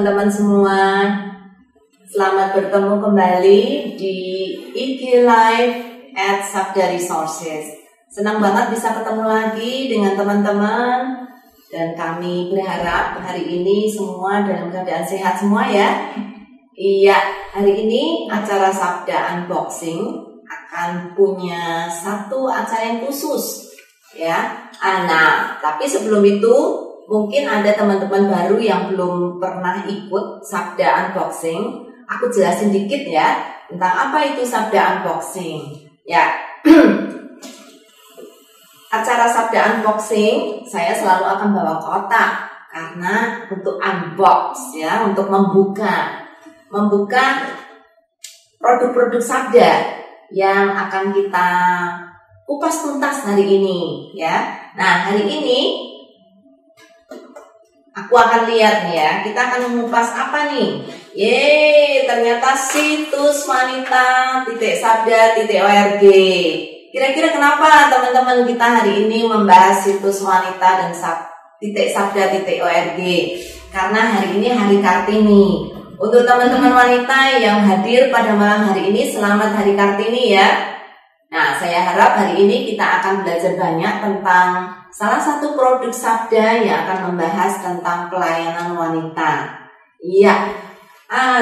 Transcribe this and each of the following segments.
teman-teman semua. Selamat bertemu kembali di IG Live at Sabda Resources. Senang banget bisa ketemu lagi dengan teman-teman. Dan kami berharap hari ini semua dalam keadaan sehat semua ya. Iya, hari ini acara Sabda Unboxing akan punya satu acara yang khusus ya. Nah, tapi sebelum itu mungkin ada teman-teman baru yang belum pernah ikut Sabda Unboxing. Aku jelasin dikit ya tentang apa itu Sabda Unboxing. Ya, acara Sabda Unboxing saya selalu akan bawa kotak karena untuk unbox ya, untuk membuka produk-produk Sabda yang akan kita kupas tuntas hari ini ya. Nah, hari ini aku akan lihat nih ya, kita akan mengupas apa nih? Ternyata situs wanita.sabda.org. Kira-kira kenapa teman-teman kita hari ini membahas situs wanita dan sabda.org? Karena hari ini Hari Kartini. Untuk teman-teman wanita yang hadir pada malam hari ini, selamat Hari Kartini ya. Nah, saya harap hari ini kita akan belajar banyak tentang salah satu produk Sabda yang akan membahas tentang pelayanan wanita. Iya.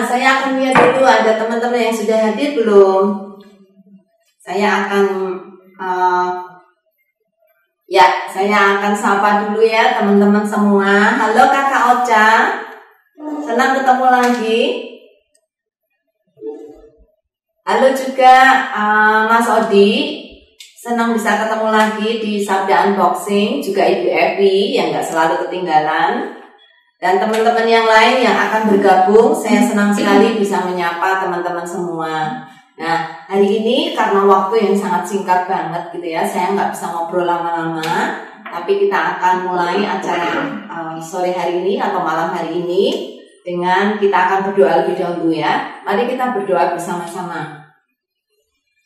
Saya akan lihat dulu ada teman-teman yang sudah hadir belum? Saya akan sapa dulu ya teman-teman semua. Halo Kakak Ocha, senang ketemu lagi. Halo juga Mas Odi, senang bisa ketemu lagi di Sabda Unboxing. Juga Ibu Evi yang gak selalu ketinggalan. Dan teman-teman yang lain yang akan bergabung, saya senang sekali bisa menyapa teman-teman semua. Nah, hari ini karena waktu yang sangat singkat banget gitu ya, saya nggak bisa ngobrol lama-lama. Tapi kita akan mulai acara sore hari ini atau malam hari ini dengan kita akan berdoa lebih dahulu ya. Mari kita berdoa bersama-sama.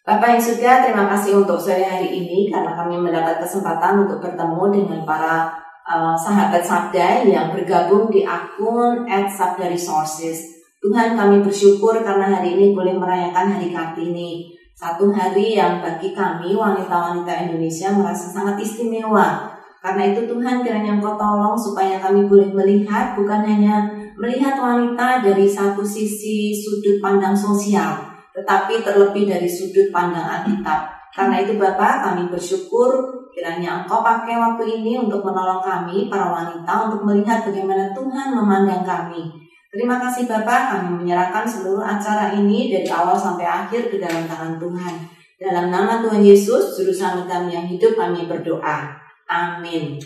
Bapak yang surga, terima kasih untuk sore hari ini karena kami mendapat kesempatan untuk bertemu dengan para sahabat Sabda yang bergabung di akun @sabda_resources. Tuhan, kami bersyukur karena hari ini boleh merayakan Hari Kartini, satu hari yang bagi kami wanita-wanita Indonesia merasa sangat istimewa. Karena itu Tuhan, kiranya Engkau tolong supaya kami boleh melihat, bukan hanya melihat wanita dari satu sisi sudut pandang sosial, tetapi terlebih dari sudut pandang Alkitab. Karena itu Bapak, kami bersyukur kiranya Engkau pakai waktu ini untuk menolong kami, para wanita, untuk melihat bagaimana Tuhan memandang kami. Terima kasih Bapak, kami menyerahkan seluruh acara ini dari awal sampai akhir ke dalam tangan Tuhan. Dalam nama Tuhan Yesus, Juru Selamat kami yang hidup, kami berdoa. Amin.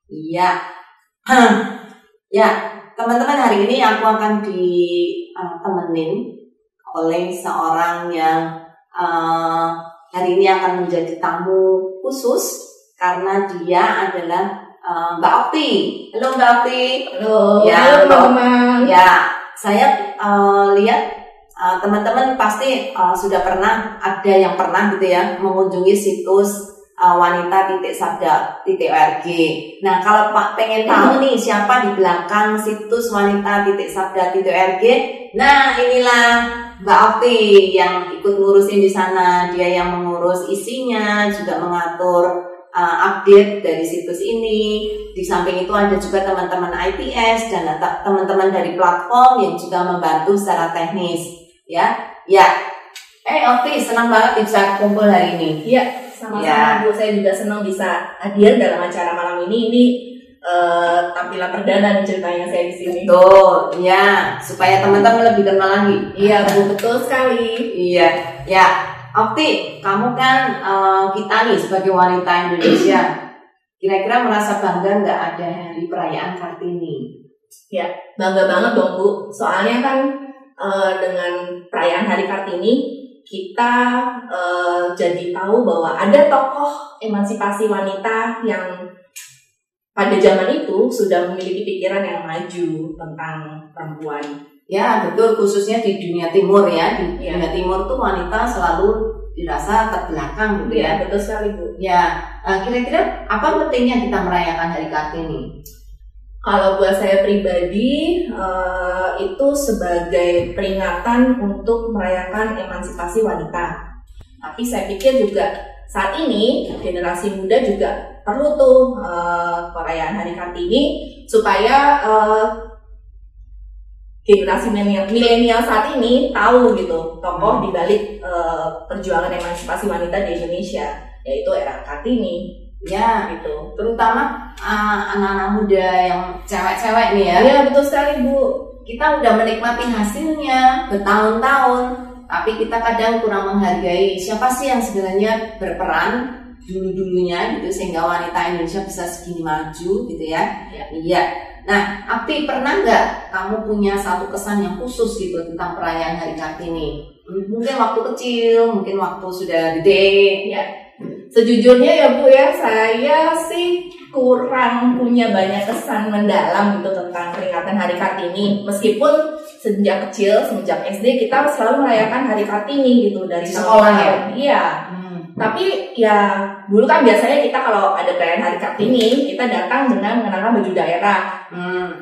Iya. Ya, teman-teman, hari ini aku akan ditemenin oleh seorang yang hari ini akan menjadi tamu khusus karena dia adalah Mbak Okti. Halo Mbak Okti. Halo. Ya, halo teman-teman. Ya, saya lihat teman-teman pasti sudah pernah, ada yang pernah gitu ya mengunjungi situs wanita.sabda.org. Nah, kalau Pak pengen tahu nih siapa di belakang situs wanita.sabda.org, nah inilah Mbak Okti yang ikut ngurusin di sana. Dia yang mengurus isinya, juga mengatur update dari situs ini. Di samping itu ada juga teman-teman ITS dan teman-teman dari platform yang juga membantu secara teknis. Ya. Okti, senang banget bisa kumpul hari ini. Iya, sama-sama Bu. Saya juga senang bisa hadir dalam acara malam ini. Ini tampilan perdana ceritanya saya di sini. Betul, ya, supaya teman-teman lebih kenal lagi. Iya Bu, betul sekali. Iya, ya. Okti, kamu kan kita nih sebagai wanita Indonesia, kira-kira merasa bangga nggak ada hari perayaan Kartini? Ya, bangga banget dong Bu. Soalnya kan dengan perayaan Hari Kartini kita jadi tahu bahwa ada tokoh emansipasi wanita yang pada zaman itu sudah memiliki pikiran yang maju tentang perempuan. Ya betul, khususnya di dunia timur ya. Di dunia timur tuh wanita selalu dirasa terbelakang gitu ya. Betul sekali Bu. Ya, kira-kira apa pentingnya kita merayakan Hari Kartini? Kalau buat saya pribadi, itu sebagai peringatan untuk merayakan emansipasi wanita. Tapi saya pikir juga saat ini generasi muda juga perlu tuh perayaan Hari Kartini supaya generasi milenial saat ini tahu gitu tokoh di balik perjuangan emansipasi wanita di Indonesia, yaitu era Kartini. Ya, Gitu. terutama anak-anak muda yang cewek-cewek nih ya. Ya, betul sekali Bu. Kita udah menikmati hasilnya bertahun-tahun, tapi kita kadang kurang menghargai siapa sih yang sebenarnya berperan dulu-dulunya gitu sehingga wanita Indonesia bisa segini maju gitu ya. Iya. Nah, Api pernah nggak kamu punya satu kesan yang khusus gitu tentang perayaan Hari Kartini? Mungkin waktu kecil, mungkin waktu sudah gede. Ya. Sejujurnya ya Bu ya, saya sih kurang punya banyak kesan mendalam gitu tentang peringatan Hari Kartini. Meskipun sejak kecil, semenjak SD kita selalu merayakan Hari Kartini gitu dari sekolah ya. Iya. Tapi ya dulu kan biasanya kita kalau ada perayaan Hari Kartini kita datang dengan mengenakan baju daerah.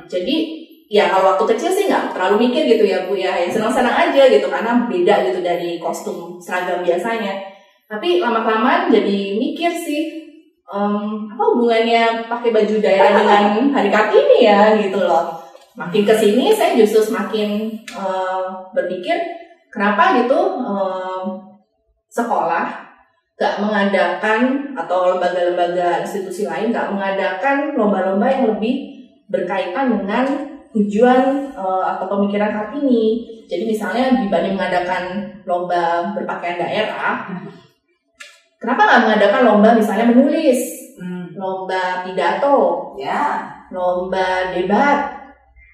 Jadi ya kalau waktu kecil sih nggak terlalu mikir gitu ya Bu ya, senang-senang aja gitu karena beda gitu dari kostum seragam biasanya. Tapi lama-kelamaan jadi mikir sih, apa hubungannya pakai baju daerah dengan Hari Kartini ya gitu loh. Makin kesini saya justru semakin berpikir kenapa gitu sekolah gak mengadakan atau lembaga-lembaga institusi lain gak mengadakan lomba-lomba yang lebih berkaitan dengan tujuan atau pemikiran Kartini. Jadi misalnya dibanding mengadakan lomba berpakaian daerah, kenapa nggak mengadakan lomba misalnya menulis, lomba pidato, lomba debat,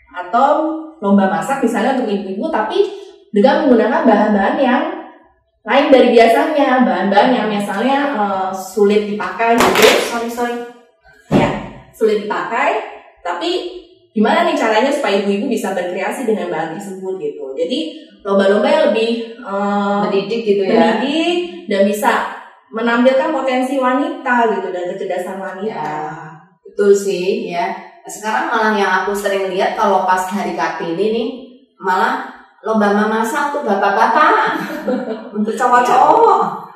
atau lomba masak misalnya untuk ibu-ibu, tapi dengan menggunakan bahan-bahan yang lain dari biasanya, bahan-bahan yang misalnya sulit dipakai gitu, sulit dipakai, tapi gimana nih caranya supaya ibu-ibu bisa berkreasi dengan bahan tersebut gitu. Jadi lomba-lomba yang lebih mendidik gitu ya, mendidik dan bisa menampilkan potensi wanita gitu dan kecerdasan wanita. Ya, betul sih ya. Sekarang malah yang aku sering lihat kalau pas Hari Kartini nih malah lomba memasak untuk bapak-bapak, untuk cowok-cowok.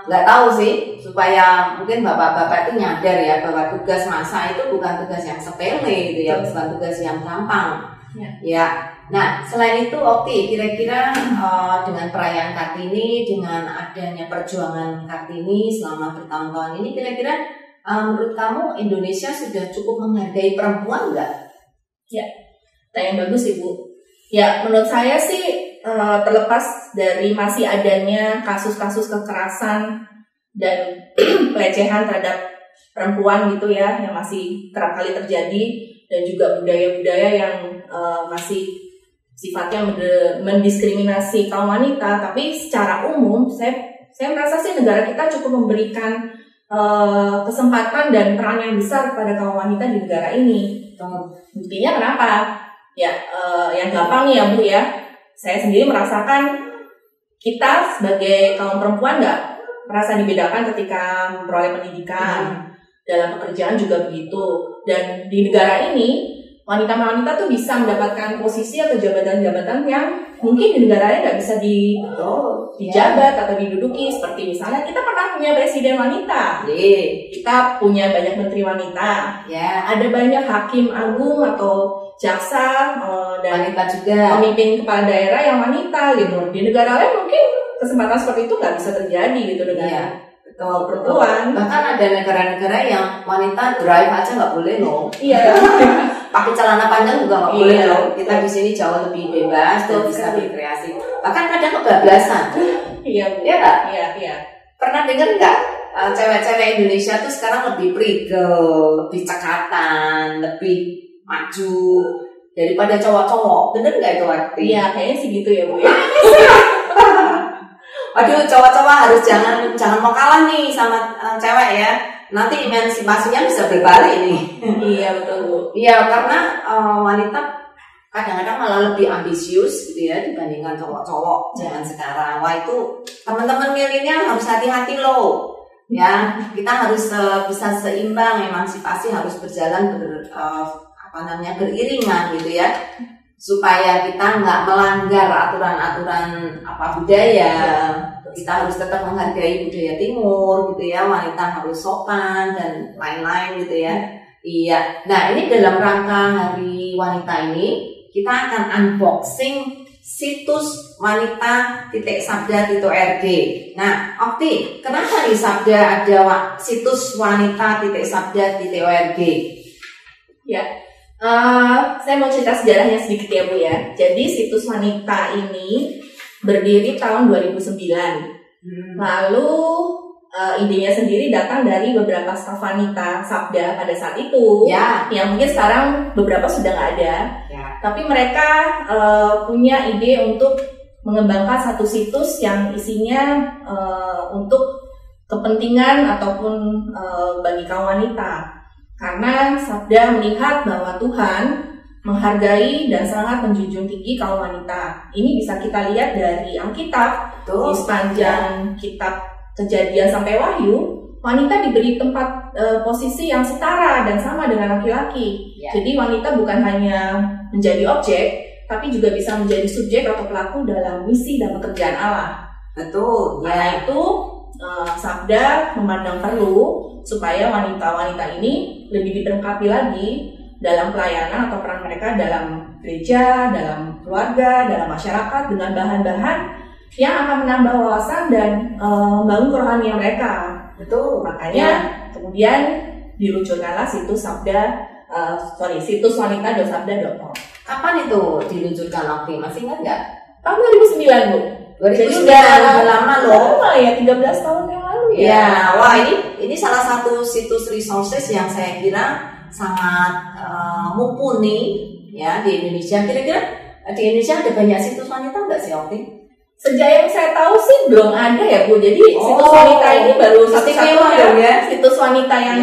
Nggak tahu sih supaya mungkin bapak-bapak itu nyadar ya bahwa tugas masak itu bukan tugas yang sepele gitu ya, bukan tugas yang gampang. Ya. Nah, selain itu Okti, kira-kira dengan perayaan Kartini, dengan adanya perjuangan Kartini selama bertahun-tahun ini, kira-kira menurut kamu Indonesia sudah cukup menghargai perempuan nggak? Ya, yang bagus Ibu. Ya, menurut saya sih terlepas dari masih adanya kasus-kasus kekerasan dan pelecehan terhadap perempuan gitu ya, yang masih kerap kali terjadi, dan juga budaya-budaya yang masih sifatnya mendiskriminasi kaum wanita, tapi secara umum saya merasa sih negara kita cukup memberikan kesempatan dan peran yang besar kepada kaum wanita di negara ini. Buktinya kenapa? Ya, yang gampang nih ya Bu ya, saya sendiri merasakan kita sebagai kaum perempuan nggak merasa dibedakan ketika memperoleh pendidikan, dalam pekerjaan juga begitu. Dan di negara ini wanita-wanita tuh bisa mendapatkan posisi atau jabatan-jabatan yang mungkin di negara lain nggak bisa dijabat atau diduduki. Seperti misalnya kita pernah punya presiden wanita, kita punya banyak menteri wanita, ada banyak hakim agung atau jaksa dan wanita juga, pemimpin kepala daerah yang wanita gitu. Di negara lain mungkin kesempatan seperti itu nggak bisa terjadi gitu dengan perempuan. Bahkan ada negara-negara yang wanita drive aja nggak boleh loh. Iya. Pakai celana panjang juga nggak boleh loh. Kita di sini jauh lebih bebas dan bisa berkreasi. Bahkan kadang kebablasan. Iya. Iya nggak? Iya. Pernah dengar nggak cewek-cewek Indonesia tuh sekarang lebih prigel, lebih cekatan, lebih maju daripada cowok-cowok? Bener nggak itu Wakti? Iya, kayaknya sih gitu ya Bu ya. Waduh, cowok-cowok harus jangan mau kalah nih sama cewek ya. Nanti emansipasinya bisa berbalik nih. Iya betul Bu. Iya, karena wanita kadang-kadang malah lebih ambisius gitu ya dibandingkan cowok-cowok zaman sekarang. Wah, itu teman-teman milenial harus hati-hati loh. Ya, kita harus bisa seimbang, emansipasi harus berjalan beriringan gitu ya, supaya kita nggak melanggar aturan-aturan budaya. Kita harus tetap menghargai budaya timur gitu ya, wanita harus sopan dan lain-lain gitu ya. Iya. Nah, ini dalam rangka Hari Wanita ini kita akan unboxing situs wanita.sabda.org. Nah, Okti, kenapa nih Sabda ada situs wanita.sabda.org? Ya, saya mau cerita sejarahnya sedikit ya Bu ya. Jadi situs wanita ini berdiri tahun 2009. Lalu idenya sendiri datang dari beberapa staf wanita Sabda pada saat itu, yang mungkin sekarang beberapa sudah nggak ada. Tapi mereka punya ide untuk mengembangkan satu situs yang isinya untuk kepentingan ataupun bagi kaum wanita. Karena Sabda melihat bahwa Tuhan menghargai dan sangat menjunjung tinggi kaum wanita. Ini bisa kita lihat dari Alkitab, di sepanjang kitab Kejadian sampai Wahyu, wanita diberi tempat posisi yang setara dan sama dengan laki-laki. Jadi wanita bukan hanya menjadi objek, tapi juga bisa menjadi subjek atau pelaku dalam misi dan pekerjaan Allah. Betul. Karena itu Sabda memandang perlu supaya wanita-wanita ini lebih diperlengkapi lagi dalam pelayanan atau peran mereka dalam gereja, dalam keluarga, dalam masyarakat dengan bahan-bahan yang akan menambah wawasan dan membangun kerohanian mereka. Betul. Makanya kemudian diluncurkanlah situs wanita.sabda.com. Kapan itu diluncurkan, Okti? Masih ingat nggak? Tahun 2009 Bu. Jadi udah lama loh. Lama ya, 13 tahun yang lalu ya. Ya, wah ini salah satu situs resources yang saya kira sangat mumpuni ya di Indonesia. Kira-kira di Indonesia ada banyak situs wanita nggak sih, Okti? Sejak yang saya tahu sih belum ada ya Bu. Jadi situs wanita ini baru satu-satunya ya situs wanita yang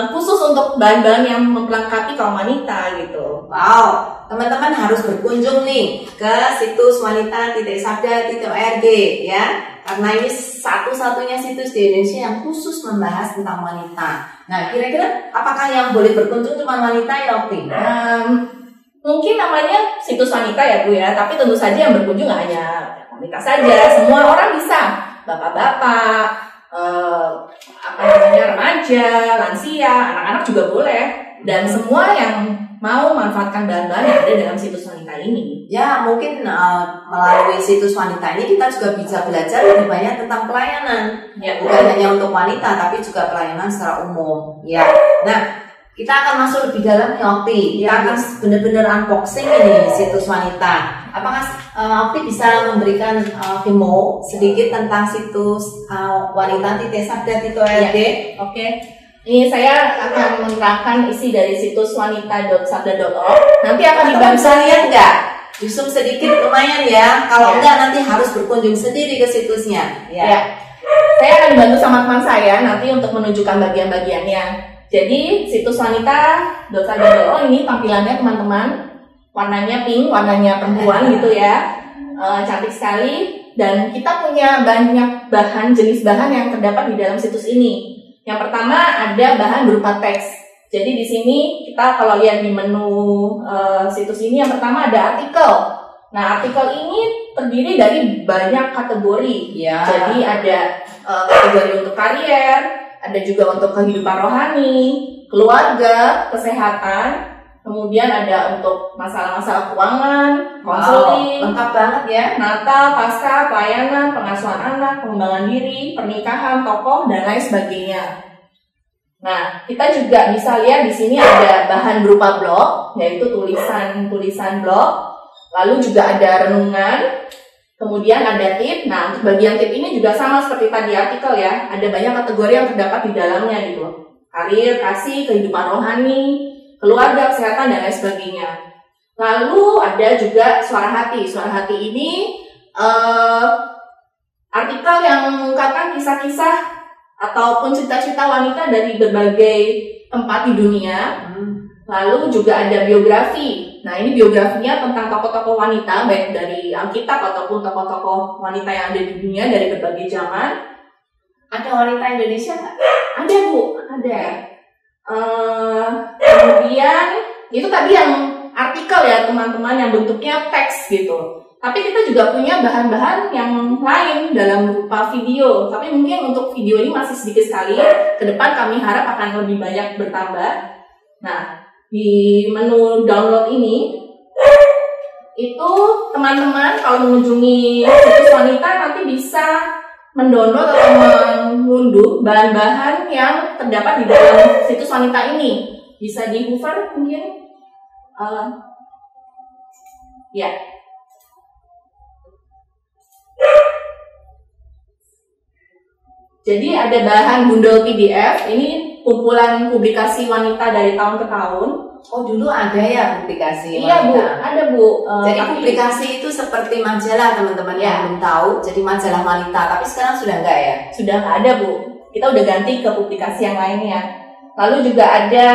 khusus untuk bahan-bahan yang memperlengkapi kaum wanita gitu. Wow, teman-teman harus berkunjung nih ke situs wanita.sabda.org ya. Karena ini satu-satunya situs di Indonesia yang khusus membahas tentang wanita. Nah, kira-kira apakah yang boleh berkunjung cuma wanita ya, Okti? Mungkin namanya situs wanita ya Bu ya, tapi tentu saja yang berkunjung nggak hanya wanita saja, semua orang bisa, bapak-bapak, remaja, lansia, anak-anak juga boleh, dan semua yang mau manfaatkan bahan-bahan yang ada dalam situs wanita ini. Ya, mungkin melalui situs wanita ini kita juga bisa belajar lebih banyak tentang pelayanan. Ya, bukan hanya untuk wanita, tapi juga pelayanan secara umum. Ya, nah kita akan masuk lebih dalam nih, Okti. Kita akan benar-benar unboxing ini situs wanita. Apakah Okti bisa memberikan demo sedikit tentang situs wanita.sabda.org? Oke. Ini saya akan menerangkan isi dari situs wanita.sabda.org. Nanti akan dibantu. Bisa lihat nggak? Di zoom sedikit lumayan ya. Kalau enggak nanti harus berkunjung sendiri ke situsnya. Ya. Saya akan dibantu sama teman saya nanti untuk menunjukkan bagian-bagiannya. Jadi situs wanita.sabda.org ini tampilannya teman-teman, warnanya pink, warnanya perempuan gitu ya, cantik sekali. Dan kita punya banyak jenis bahan yang terdapat di dalam situs ini. Yang pertama ada bahan berupa teks. Jadi di sini kita kalau lihat di menu situs ini yang pertama ada artikel. Nah, artikel ini terdiri dari banyak kategori. Jadi ada kategori untuk karier, ada juga untuk kehidupan rohani, keluarga, kesehatan, kemudian ada untuk masalah-masalah keuangan, konseling, lengkap banget ya. Natal, Paskah, pelayanan, pengasuhan anak, pengembangan diri, pernikahan, tokoh, dan lain sebagainya. Nah, kita juga bisa lihat di sini ada bahan berupa blog, yaitu tulisan blog, lalu juga ada renungan. Kemudian ada tip. Nah, untuk bagian tip ini juga sama seperti tadi artikel ya. Ada banyak kategori yang terdapat di dalamnya gitu. Karir, kasih, kehidupan rohani, keluarga, kesehatan, dan lain sebagainya. Lalu ada juga suara hati. Suara hati ini artikel yang mengungkapkan kisah-kisah ataupun cerita-cerita wanita dari berbagai tempat di dunia. Lalu juga ada biografi. Nah, ini biografinya tentang tokoh-tokoh wanita, baik dari Alkitab ataupun tokoh-tokoh wanita yang ada di dunia dari berbagai zaman. Ada wanita Indonesia nggak? Ada Bu, ada. Kemudian Itu tadi yang artikel ya teman-teman, yang bentuknya teks gitu. Tapi kita juga punya bahan-bahan yang lain dalam berupa video. Tapi mungkin untuk video ini masih sedikit sekali. Kedepan kami harap akan lebih banyak bertambah. Nah, di menu download ini, itu teman-teman kalau mengunjungi situs wanita nanti bisa mendownload atau mengunduh bahan-bahan yang terdapat di dalam situs wanita ini. Bisa di hover mungkin. Ya. Jadi ada bahan bundel PDF, ini kumpulan publikasi wanita dari tahun ke tahun. Oh, dulu ada ya publikasi wanita? Iya Bu, ada Bu. Jadi publikasi itu seperti majalah teman-teman yang belum tahu, jadi majalah wanita, tapi sekarang sudah enggak ya? Sudah enggak ada Bu, kita udah ganti ke publikasi yang lainnya. Lalu juga ada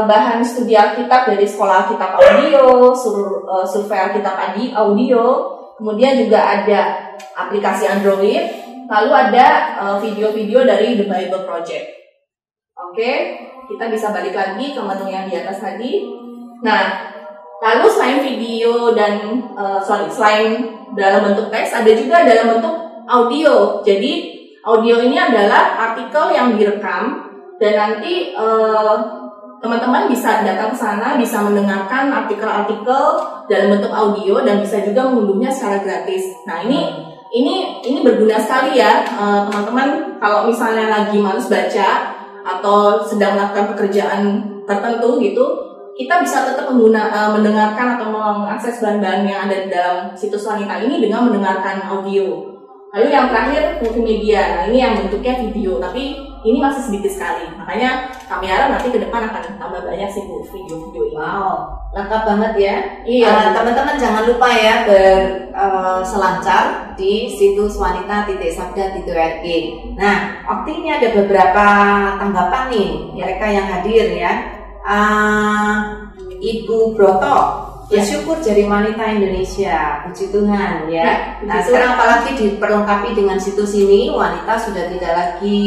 bahan studi Alkitab dari Sekolah Alkitab Audio, survei Alkitab Audio, kemudian juga ada aplikasi Android, lalu ada video-video dari The Bible Project. Oke, kita bisa balik lagi ke menu yang di atas tadi. Nah, lalu selain video dan selain dalam bentuk teks, ada juga dalam bentuk audio. Jadi audio ini adalah artikel yang direkam. Dan nanti teman-teman bisa datang ke sana, bisa mendengarkan artikel-artikel dalam bentuk audio dan bisa juga mengunduhnya secara gratis. Nah, ini berguna sekali ya, teman-teman. Kalau misalnya lagi males baca atau sedang melakukan pekerjaan tertentu gitu, kita bisa tetap mendengarkan atau mengakses bahan-bahan yang ada di dalam situs wanita ini dengan mendengarkan audio. Lalu yang terakhir multimedia. Nah, ini yang bentuknya video, tapi ini masih sedikit sekali. Makanya kami harap nanti ke depan akan tambah banyak sih Bu video-video ini. Wow, lengkap banget ya. Iya. Teman-teman jangan lupa ya berselancar di situs wanita.sabda.org. Nah, waktu ini ada beberapa tanggapan nih mereka yang hadir ya. Ibu Broto, bersyukur jadi wanita Indonesia, puji Tuhan ya. Nah, sekarang apalagi diperlengkapi dengan situs ini, wanita sudah tidak lagi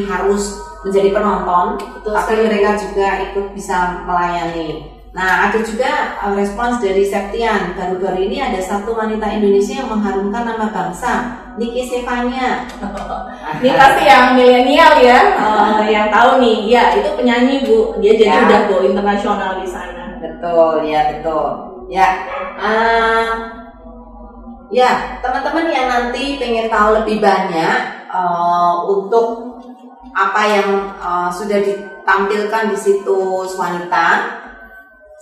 harus menjadi penonton, tapi mereka juga ikut bisa melayani. Nah, ada juga respons dari Septian. Baru-baru ini ada satu wanita Indonesia yang mengharumkan nama bangsa, Niki Stefania. Ini pasti yang milenial ya, yang tahu nih. Ya, itu penyanyi Bu. Dia jadi udah go internasional di sana. Betul, ya betul. Ya, ya teman-teman yang nanti pengen tahu lebih banyak untuk apa yang sudah ditampilkan di situs wanita,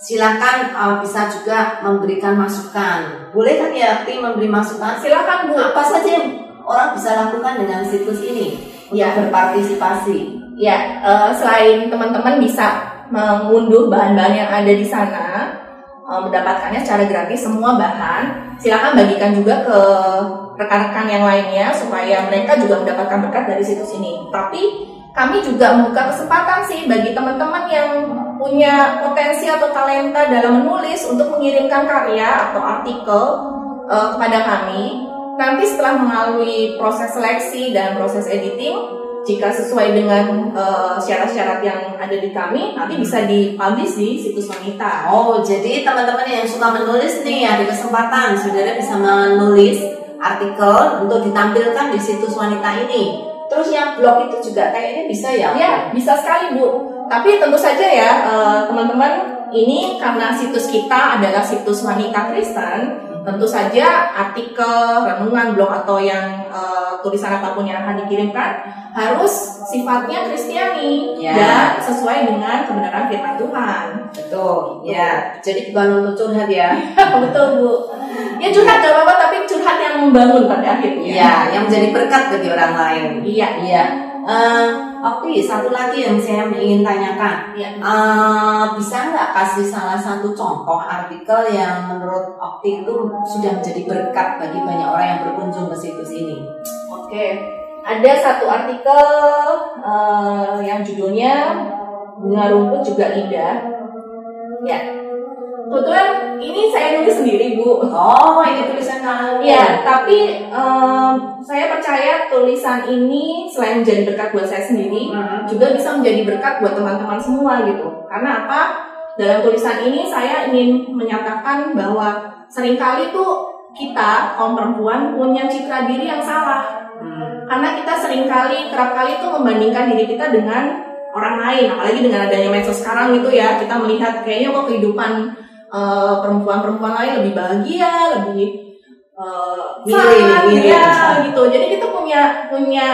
silakan bisa juga memberikan masukan. Boleh kan ya tim memberi masukan? Silakan Bu. Apa saja yang orang bisa lakukan dengan situs ini untuk berpartisipasi? Ya, selain teman-teman bisa mengunduh bahan-bahan yang ada di sana, mendapatkannya secara gratis semua bahan, silakan bagikan juga ke rekan-rekan yang lainnya supaya mereka juga mendapatkan berkat dari situs ini. Tapi kami juga membuka kesempatan sih bagi teman-teman yang punya potensi atau talenta dalam menulis untuk mengirimkan karya atau artikel kepada kami. Nanti setelah melalui proses seleksi dan proses editing, jika sesuai dengan syarat-syarat yang ada di kami, nanti bisa dipublish di situs wanita. Oh, jadi teman-teman yang suka menulis nih, ada kesempatan saudara bisa menulis artikel untuk ditampilkan di situs wanita ini. Terus yang blog itu juga kayaknya bisa ya? Ya, bisa sekali Bu. Tapi tentu saja ya teman-teman, ini karena situs kita adalah situs wanita Kristen, tentu saja artikel, renungan, blog atau yang tulisan apapun yang akan dikirimkan harus sifatnya Kristiani dan sesuai dengan kebenaran firman Tuhan. Betul. Ya, jadi bukan untuk curhat ya. Betul Bu. Ya curhat gak apa-apa, tapi curhat yang membangun pada akhirnya. Iya, yang menjadi berkat bagi orang lain. Iya. Iya. Oke, satu lagi yang saya ingin tanyakan. Bisa nggak kasih salah satu contoh artikel yang menurut Okti itu sudah menjadi berkat bagi banyak orang yang berkunjung ke situs ini? Oke, ada satu artikel yang judulnya Bunga Rumput Juga Indah. Ya, kebetulan ini saya nulis sendiri Bu. Oh, ini tulisan kamu. Ya, tapi saya percaya tulisan ini selain menjadi berkat buat saya sendiri, juga bisa menjadi berkat buat teman-teman semua gitu. Karena apa? dalam tulisan ini saya ingin menyatakan bahwa seringkali tuh kita kaum perempuan punya citra diri yang salah. Karena kita seringkali, kerap kali tuh membandingkan diri kita dengan orang lain, apalagi dengan adanya medsos sekarang gitu ya. Kita melihat kayaknya kok kehidupan perempuan-perempuan lain lebih bahagia, lebih ya gitu. Jadi kita punya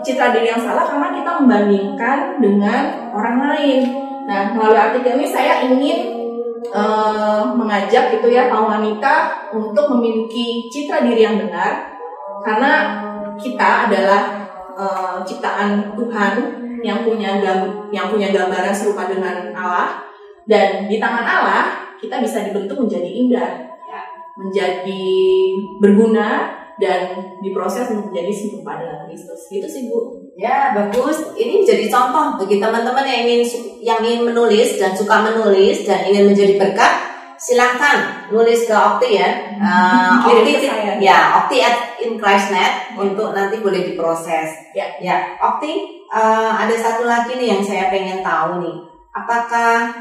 citra diri yang salah karena kita membandingkan dengan orang lain. Nah, melalui artikel ini saya ingin mengajak gitu ya kaum wanita untuk memiliki citra diri yang benar, karena kita adalah ciptaan Tuhan yang punya gambaran serupa dengan Allah, dan di tangan Allah kita bisa dibentuk menjadi indah, menjadi berguna, dan diproses untuk menjadi serupa dengan Kristus. Gitu sih Bu. Ya, bagus. Ini jadi contoh bagi teman-teman yang ingin menulis dan suka menulis dan ingin menjadi berkat. Silakan nulis ke Okti ya. Okti @inchrist.net untuk nanti boleh diproses. Ya, Okti, ada satu lagi nih yang saya pengen tahu nih. Apakah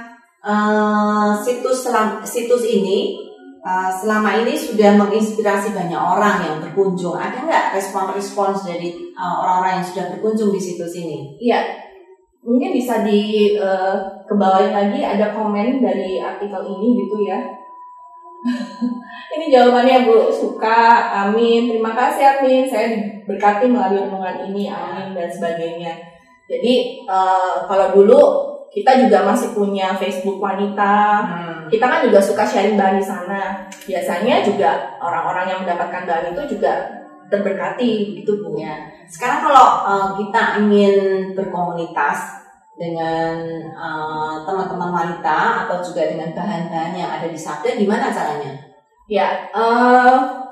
situs ini selama ini sudah menginspirasi banyak orang yang berkunjung? Ada nggak respons dari orang-orang yang sudah berkunjung di situs ini? Iya, mungkin bisa kebawain lagi ada komen dari artikel ini gitu ya. Ini jawabannya Bu, suka, amin, terima kasih amin, saya diberkati melalui renungan ini, amin, dan sebagainya. Jadi kalau dulu kita juga masih punya Facebook wanita, kita kan juga suka sharing bahan di sana. Biasanya juga orang-orang yang mendapatkan bahan itu juga terberkati gitu Bu. Ya. Sekarang kalau kita ingin berkomunitas dengan teman-teman wanita atau juga dengan bahan-bahan yang ada di Sabda, gimana caranya? Ya,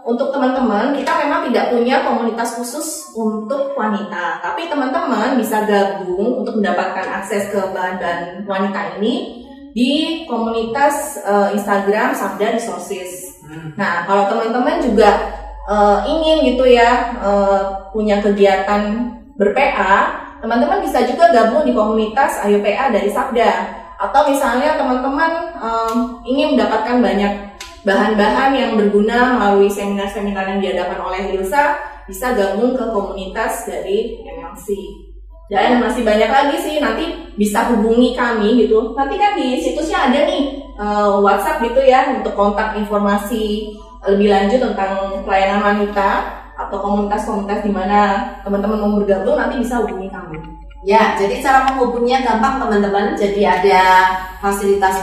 untuk teman-teman kita memang tidak punya komunitas khusus untuk wanita, tapi teman-teman bisa gabung untuk mendapatkan akses ke bahan-bahan wanita ini di komunitas Instagram Sabda Resources. Nah, kalau teman-teman juga ingin gitu ya punya kegiatan ber-PA, teman-teman bisa juga gabung di komunitas Ayo PA dari Sabda. Atau misalnya teman-teman ingin mendapatkan banyak bahan-bahan yang berguna melalui seminar-seminar yang diadakan oleh Hilsa, bisa gabung ke komunitas dari MLC. Dan masih banyak lagi sih, nanti bisa hubungi kami gitu. Nanti kan di situsnya ada nih WhatsApp gitu ya untuk kontak informasi lebih lanjut tentang pelayanan wanita atau komunitas-komunitas di mana teman-teman mau bergabung, nanti bisa hubungi kami. Ya, jadi cara menghubunginya gampang teman-teman. Jadi ada fasilitas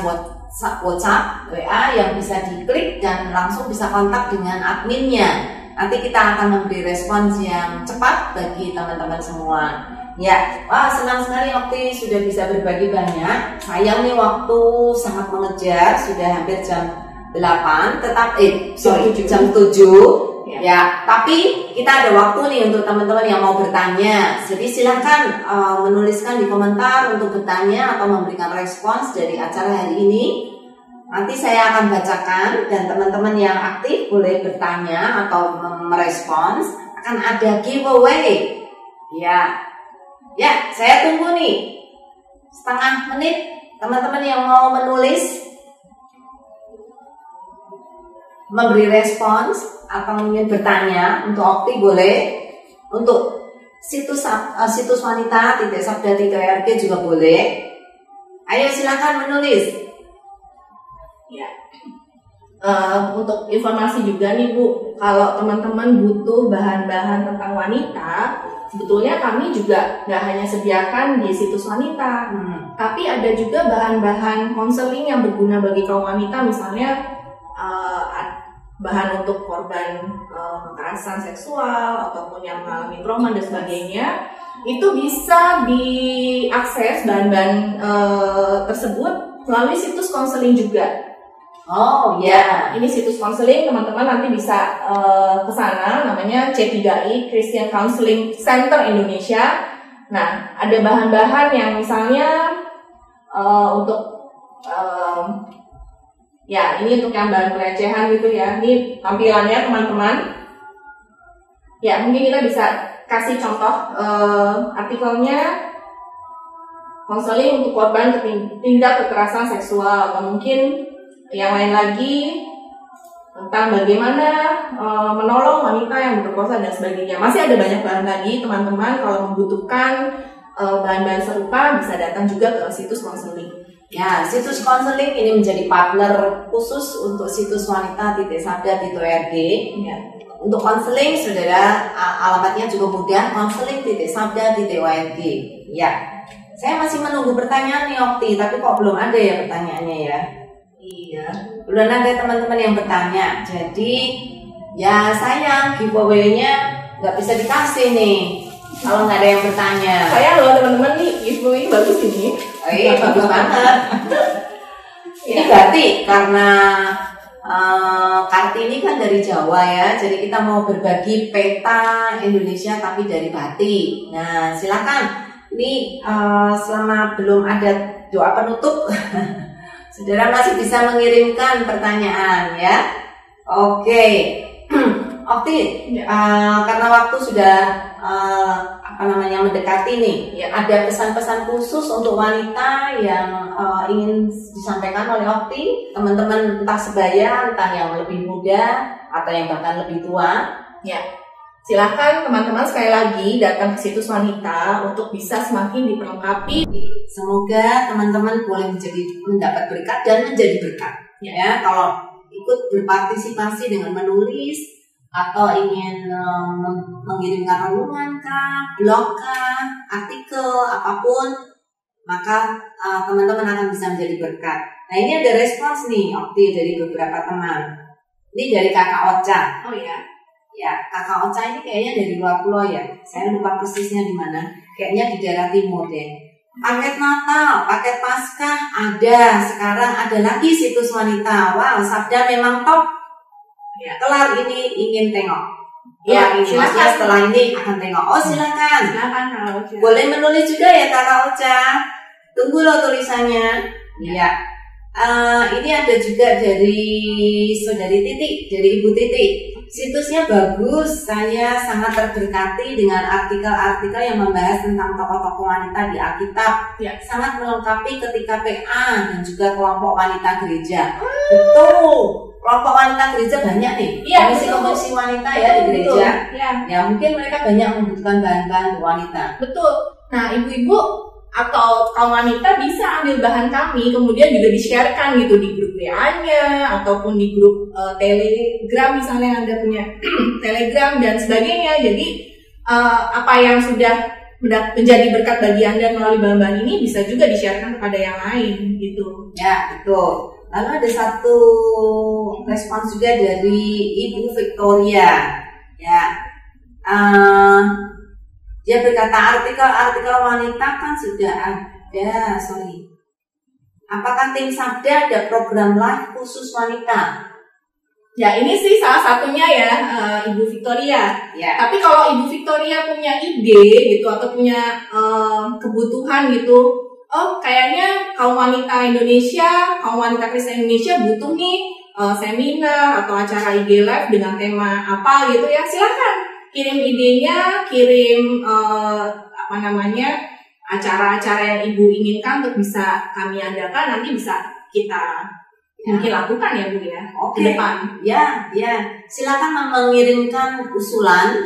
WhatsApp, WA yang bisa diklik dan langsung bisa kontak dengan adminnya. Nanti kita akan memberi respons yang cepat bagi teman-teman semua. Ya, wah senang sekali Okti sudah bisa berbagi banyak. Sayang nih waktu sangat mengejar, sudah hampir jam 8, jam 7. Ya, tapi kita ada waktu nih untuk teman-teman yang mau bertanya. Jadi silakan menuliskan di komentar untuk bertanya atau memberikan respons dari acara hari ini. Nanti saya akan bacakan dan teman-teman yang aktif boleh bertanya atau merespons. Akan ada giveaway. Ya, saya tunggu nih setengah menit teman-teman yang mau menulis, memberi respons atau ingin bertanya untuk Okti boleh, untuk situs wanita sabda.org juga boleh. Ayo silakan menulis. Ya. Untuk informasi juga nih Bu, kalau teman-teman butuh bahan-bahan tentang wanita, sebetulnya kami juga nggak hanya sediakan di situs wanita, tapi ada juga bahan-bahan konseling yang berguna bagi kaum wanita, misalnya bahan untuk korban kekerasan seksual ataupun yang mengalami trauma dan sebagainya. Itu bisa diakses bahan-bahan tersebut melalui situs konseling juga. Oh ya, ini situs konseling, teman-teman nanti bisa ke sana, namanya C3I Christian Counseling Center Indonesia. Nah, ada bahan-bahan yang misalnya untuk ya ini untuk yang bahan pelecehan gitu ya. Ini tampilannya teman-teman. Ya, mungkin kita bisa kasih contoh artikelnya. konseling untuk korban tindak kekerasan seksual, atau mungkin yang lain lagi tentang bagaimana menolong wanita yang diperkosa dan sebagainya. Masih ada banyak bahan lagi teman-teman. Kalau membutuhkan bahan-bahan serupa bisa datang juga ke situs konseling. Ya, situs konseling ini menjadi partner khusus untuk situs wanita.sabda.org. Ya. Untuk konseling, saudara, alamatnya juga mudah, konseling.sabda.org. Ya, saya masih menunggu pertanyaan nih Okti, tapi kok belum ada ya pertanyaannya ya? Iya. Belum ada teman-teman yang bertanya. Jadi, ya sayang, giveaway-nya nggak bisa dikasih nih kalau nggak ada yang bertanya. Saya loh teman-teman nih, giveaway bagus ini. Oh iya, bagus banget. Ini berarti karena Kartini kan dari Jawa ya, jadi kita mau berbagi peta Indonesia tapi dari Batik. Nah, silakan. Ini selama belum ada doa penutup, saudara masih bisa mengirimkan pertanyaan ya. Oke. Okti, karena waktu sudah mendekati nih, ya, ada pesan-pesan khusus untuk wanita yang ingin disampaikan oleh Okti, teman-teman entah sebaya, entah yang lebih muda atau yang bahkan lebih tua. Ya, silakan teman-teman sekali lagi datang ke situs wanita untuk bisa semakin diperlengkapi. Semoga teman-teman boleh mendapat berkat dan menjadi berkat. Ya, kalau ikut berpartisipasi dengan menulis atau ingin mengirimkan renungan kah, blog kah, artikel, apapun, maka teman-teman akan bisa menjadi berkat. Nah, ini ada respons nih Okti dari beberapa teman. Ini dari Kakak Ocha. Oh ya? Ya, Kakak Ocha ini kayaknya dari luar pulau ya. Saya lupa persisnya di mana. Kayaknya di daerah timur deh. Paket Natal, paket Paskah ada. Sekarang ada lagi situs wanita. Wow, Sabda memang top. Ya, kelar ini ingin tengok. Ya, ini maksudnya setelah ini akan tengok. Oh, silakan. Silakan Kak Ocha. Boleh menulis juga ya Kakak Ocha. Tunggu loh tulisannya. Ya. Ini ada juga dari Saudari Titik, dari Ibu Titik. Situsnya bagus. Saya sangat terberkati dengan artikel-artikel yang membahas tentang tokoh-tokoh wanita di Alkitab. Ya. Sangat melengkapi ketika PA dan juga kelompok wanita gereja. Betul. Kelompok wanita gereja banyak nih, komisi-komisi wanita ya di gereja. Ya, mungkin mereka banyak membutuhkan bahan-bahan wanita. Betul. Nah, ibu-ibu atau kaum wanita bisa ambil bahan kami, kemudian juga di-sharekan gitu di grup WA-nya ataupun di grup Telegram misalnya, Anda punya Telegram dan sebagainya. Jadi apa yang sudah menjadi berkat bagi Anda melalui bahan-bahan ini bisa juga di-sharekan kepada yang lain gitu. Ya, betul. Lalu ada satu respons juga dari Ibu Victoria, ya. Dia berkata artikel-artikel wanita kan sudah ada, Apakah tim Sabda ada program live khusus wanita? Ya, ini sih salah satunya ya, Ibu Victoria. Ya. Tapi kalau Ibu Victoria punya ide gitu atau punya kebutuhan gitu, oh kayaknya kaum wanita Indonesia, kaum wanita Kristen Indonesia butuh nih seminar atau acara IG live dengan tema apa gitu ya, silakan kirim idenya, kirim acara-acara yang ibu inginkan untuk bisa kami adakan, nanti bisa kita mungkin lakukan ya Bu ya. Oke. Ke depan. Ya, silakan mengirimkan usulan.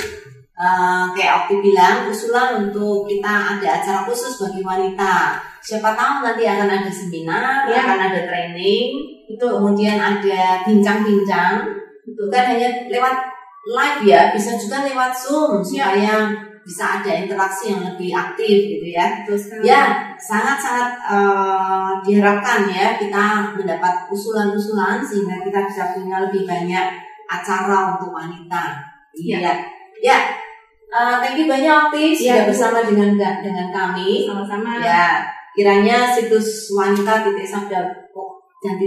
Kayak Okti bilang, usulan untuk kita ada acara khusus bagi wanita. Siapa tahu nanti akan ada seminar, akan ada training, itu kemudian ada bincang-bincang. Itu kan hanya lewat live ya, bisa juga lewat Zoom supaya bisa ada interaksi yang lebih aktif gitu ya. Ya, sangat-sangat diharapkan ya kita mendapat usulan-usulan sehingga kita bisa punya lebih banyak acara untuk wanita. Iya. Ya. Thank you banyak Okti sudah bersama dengan kami. Sama-sama. Ya, kiranya situs wanita .sabda dan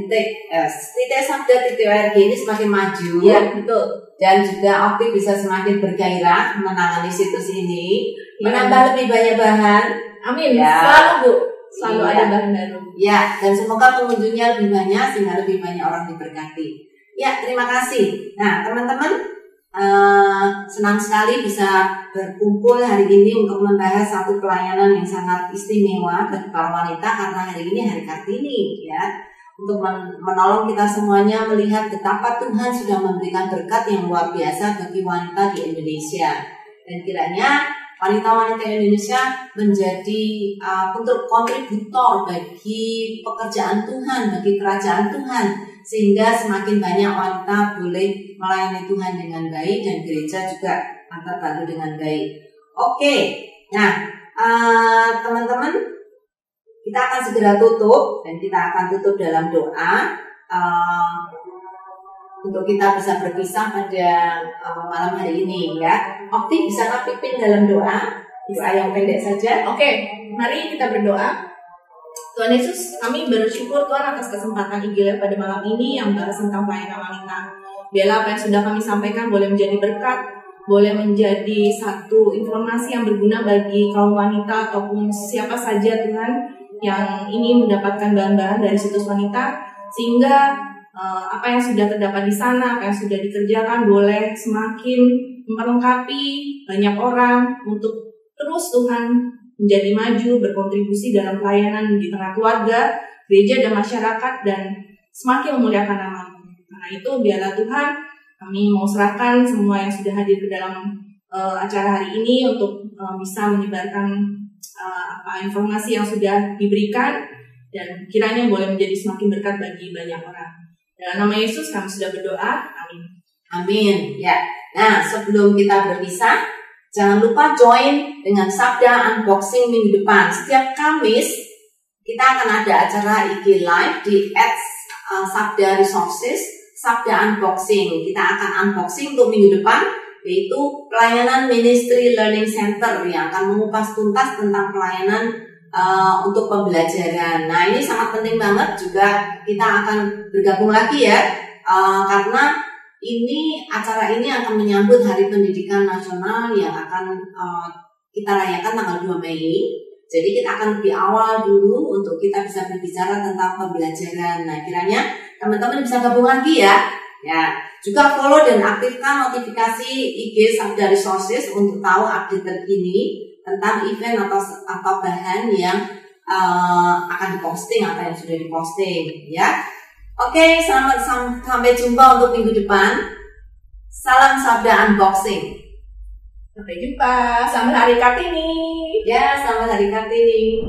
.sabda.org ini semakin maju. Ya, betul. Dan juga Okti bisa semakin bergairah menangani situs ini, menambah lebih banyak bahan. Amin. Ya. Selalu Bu, selalu ada bahan baru. Ya, dan semoga pengunjungnya lebih banyak sehingga lebih banyak orang diberkati. Ya, terima kasih. Nah, teman-teman, senang sekali bisa berkumpul hari ini untuk membahas satu pelayanan yang sangat istimewa bagi para wanita karena hari ini Hari Kartini ya. Untuk menolong kita semuanya melihat betapa Tuhan sudah memberikan berkat yang luar biasa bagi wanita di Indonesia. Dan kiranya wanita-wanita Indonesia menjadi kontributor bagi pekerjaan Tuhan, bagi kerajaan Tuhan, sehingga semakin banyak wanita boleh melayani Tuhan dengan baik dan gereja juga terbantu dengan baik. Oke, nah teman-teman, kita akan segera tutup dan kita akan tutup dalam doa untuk kita bisa berpisah pada malam hari ini ya. Okti, bisa pimpin dalam doa yang pendek saja. Oke, mari kita berdoa. Tuhan Yesus, kami bersyukur Tuhan atas kesempatan IGL pada malam ini yang bahas tentang pelayanan wanita. Biarlah apa yang sudah kami sampaikan boleh menjadi berkat, boleh menjadi satu informasi yang berguna bagi kaum wanita ataupun siapa saja Tuhan yang ingin mendapatkan bahan-bahan dari situs wanita, sehingga apa yang sudah terdapat di sana, apa yang sudah dikerjakan boleh semakin melengkapi banyak orang untuk terus Tuhan menjadi maju, berkontribusi dalam pelayanan di tengah keluarga, gereja dan masyarakat, dan semakin memuliakan nama-Mu. Karena itu biarlah Tuhan, kami mau serahkan semua yang sudah hadir ke dalam acara hari ini untuk bisa menyebarkan informasi yang sudah diberikan, dan kiranya boleh menjadi semakin berkat bagi banyak orang. Dalam nama Yesus kami sudah berdoa, amin. Amin. Ya. Nah, sebelum kita berpisah, jangan lupa join dengan Sabda Unboxing minggu depan. Setiap Kamis kita akan ada acara IG Live di @Sabda Resources, Sabda Unboxing. Kita akan unboxing untuk minggu depan, yaitu pelayanan Ministry Learning Center yang akan mengupas tuntas tentang pelayanan untuk pembelajaran. Nah, ini sangat penting banget juga, kita akan bergabung lagi ya, karena acara ini akan menyambut Hari Pendidikan Nasional yang akan kita rayakan tanggal 2 Mei. Jadi kita akan lebih awal dulu untuk kita bisa berbicara tentang pembelajaran. Nah, kiranya teman-teman bisa gabung lagi ya. Ya, juga follow dan aktifkan notifikasi IG Sabda Resources untuk tahu update terkini tentang event atau bahan yang akan diposting atau yang sudah diposting ya. Oke, sampai jumpa untuk minggu depan. Salam Sabda Unboxing. Sampai jumpa. Selamat Hari Kartini. Ya, selamat Hari Kartini.